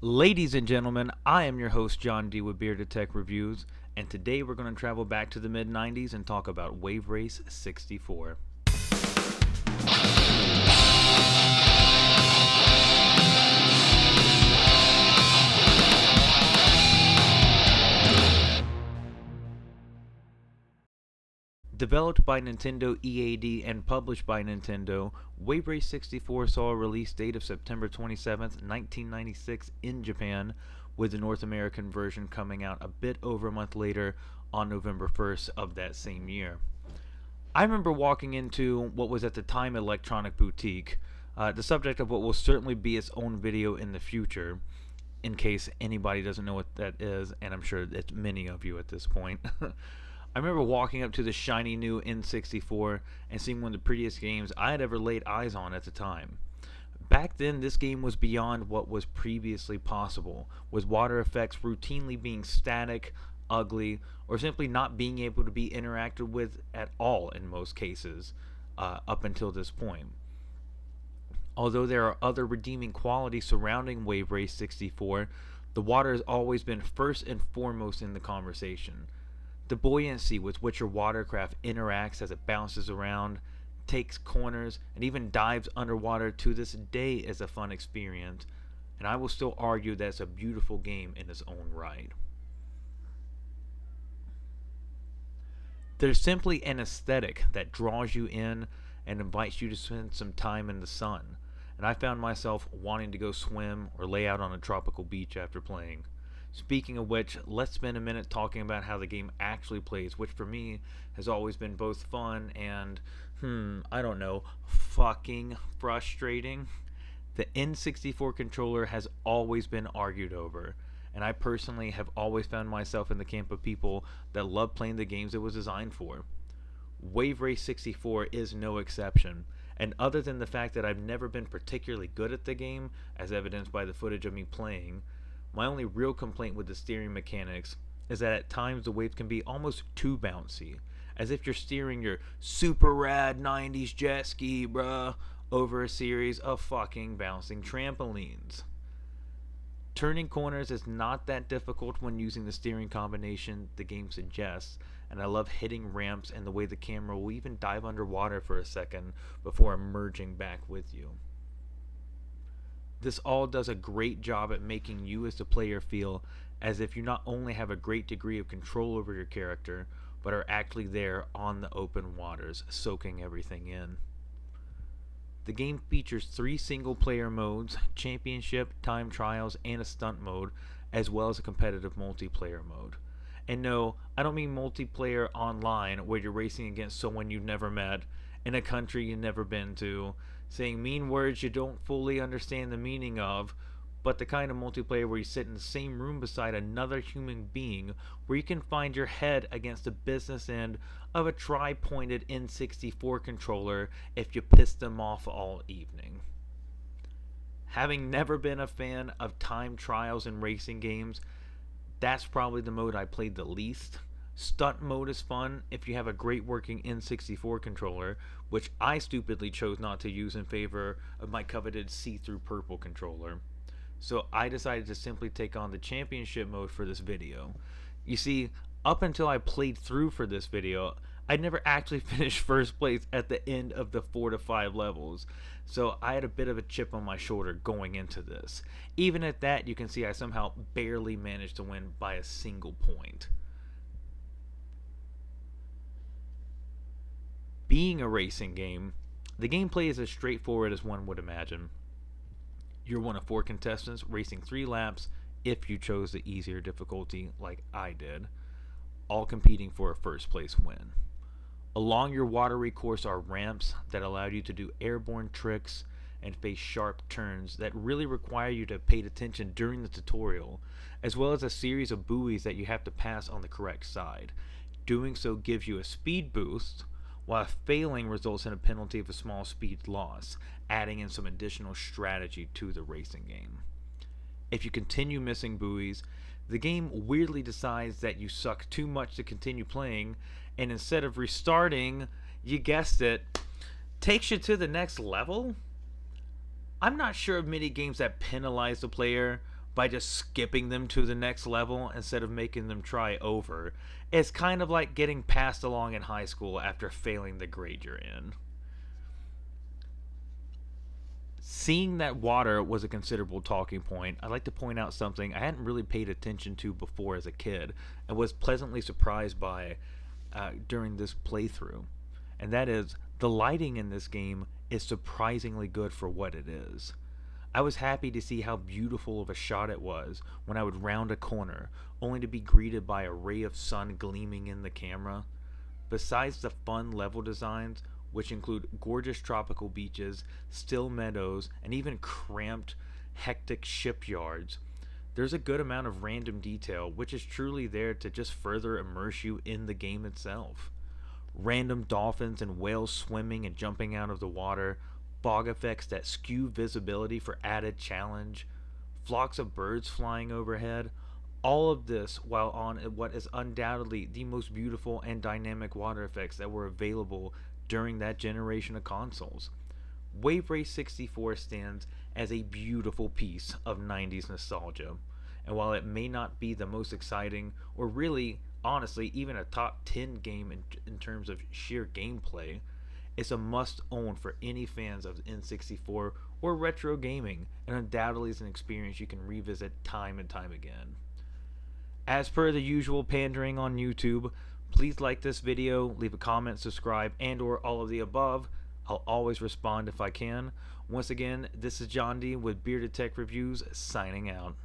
Ladies and gentlemen, I am your host, John D. with Bearded Tech Reviews, and today we're going to travel back to the mid 90s and talk about Wave Race 64. Developed by Nintendo EAD and published by Nintendo, Wave Race 64 saw a release date of September 27th, 1996 in Japan, with the North American version coming out a bit over a month later on November 1st of that same year. I remember walking into what was at the time Electronic Boutique, the subject of what will certainly be its own video in the future, in case anybody doesn't know what that is, and I'm sure it's many of you at this point. I remember walking up to the shiny new N64 and seeing one of the prettiest games I had ever laid eyes on at the time. Back then, this game was beyond what was previously possible, with water effects routinely being static, ugly, or simply not being able to be interacted with at all in most cases, up until this point. Although there are other redeeming qualities surrounding Wave Race 64, the water has always been first and foremost in the conversation. The buoyancy with which your watercraft interacts as it bounces around, takes corners, and even dives underwater to this day is a fun experience, and I will still argue that it's a beautiful game in its own right. There's simply an aesthetic that draws you in and invites you to spend some time in the sun, and I found myself wanting to go swim or lay out on a tropical beach after playing. Speaking of which, let's spend a minute talking about how the game actually plays, which for me has always been both fun and, I don't know, fucking frustrating. The N64 controller has always been argued over, and I personally have always found myself in the camp of people that love playing the games it was designed for. Wave Race 64 is no exception, and other than the fact that I've never been particularly good at the game, as evidenced by the footage of me playing, my only real complaint with the steering mechanics is that at times the waves can be almost too bouncy, as if you're steering your super rad 90s jet ski, bruh, over a series of fucking bouncing trampolines. Turning corners is not that difficult when using the steering combination the game suggests, and I love hitting ramps and the way the camera will even dive underwater for a second before emerging back with you. This all does a great job at making you as the player feel as if you not only have a great degree of control over your character, but are actually there on the open waters, soaking everything in. The game features 3 single player modes, championship, time trials, and a stunt mode, as well as a competitive multiplayer mode. And no, I don't mean multiplayer online where you're racing against someone you've never met, in a country you've never been to, saying mean words you don't fully understand the meaning of, but the kind of multiplayer where you sit in the same room beside another human being where you can find your head against the business end of a tri-pointed N64 controller if you piss them off all evening. Having never been a fan of time trials in racing games, that's probably the mode I played the least. Stunt mode is fun if you have a great working N64 controller, which I stupidly chose not to use in favor of my coveted see-through purple controller. So I decided to simply take on the championship mode for this video. You see, up until I played through for this video, I'd never actually finished first place at the end of the 4 to 5 levels, so I had a bit of a chip on my shoulder going into this. Even at that, you can see I somehow barely managed to win by a single point. Being a racing game, the gameplay is as straightforward as one would imagine. You're one of 4 contestants racing 3 laps if you chose the easier difficulty like I did, all competing for a first place win. Along your watery course are ramps that allow you to do airborne tricks and face sharp turns that really require you to have paid attention during the tutorial, as well as a series of buoys that you have to pass on the correct side. Doing so gives you a speed boost, while failing results in a penalty of a small speed loss, adding in some additional strategy to the racing game. If you continue missing buoys, the game weirdly decides that you suck too much to continue playing, and instead of restarting, you guessed it, takes you to the next level? I'm not sure of many games that penalize the player by just skipping them to the next level instead of making them try over. It's kind of like getting passed along in high school after failing the grade you're in. Seeing that water was a considerable talking point, I'd like to point out something I hadn't really paid attention to before as a kid and was pleasantly surprised by during this playthrough. And that is, the lighting in this game is surprisingly good for what it is. I was happy to see how beautiful of a shot it was when I would round a corner, only to be greeted by a ray of sun gleaming in the camera. Besides the fun level designs, which include gorgeous tropical beaches, still meadows, and even cramped, hectic shipyards, there's a good amount of random detail which is truly there to just further immerse you in the game itself. Random dolphins and whales swimming and jumping out of the water, fog effects that skew visibility for added challenge, flocks of birds flying overhead, all of this while on what is undoubtedly the most beautiful and dynamic water effects that were available during that generation of consoles. Wave Race 64 stands as a beautiful piece of 90s nostalgia, and while it may not be the most exciting, or really, honestly, even a top 10 game in terms of sheer gameplay, it's a must own for any fans of N64 or retro gaming, and undoubtedly is an experience you can revisit time and time again. As per the usual pandering on YouTube, please like this video, leave a comment, subscribe, and or all of the above. I'll always respond if I can. Once again, this is John D with Bearded Tech Reviews, signing out.